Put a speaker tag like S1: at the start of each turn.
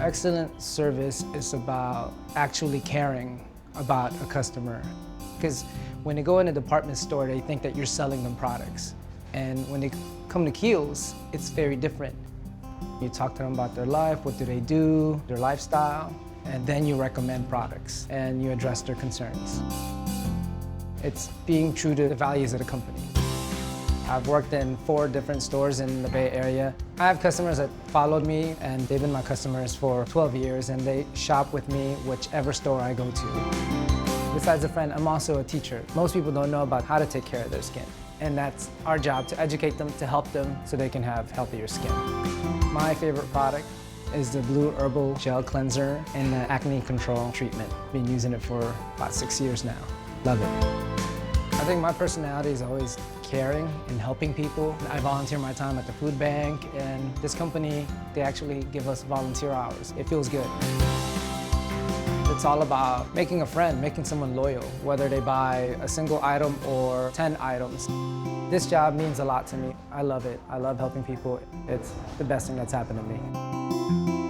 S1: Excellent service is about actually caring about a customer. Because when they go in a department store, they think that you're selling them products. And when they come to Kiehl's, it's very different. You talk to them about their life, what do they do, their lifestyle, and then you recommend products and you address their concerns. It's being true to the values of the company. I've worked in 4 different stores in the Bay Area. I have customers that followed me and they've been my customers for 12 years and they shop with me whichever store I go to. Besides a friend, I'm also a teacher. Most people don't know about how to take care of their skin. And that's our job, to educate them, to help them so they can have healthier skin. My favorite product is the Blue Herbal Gel Cleanser and the Acne Control Treatment. Been using it for about 6 years now. Love it. I think my personality is always caring and helping people. I volunteer my time at the food bank, and this company, they actually give us volunteer hours. It feels good. It's all about making a friend, making someone loyal, whether they buy a single item or 10 items. This job means a lot to me. I love it. I love helping people. It's the best thing that's happened to me.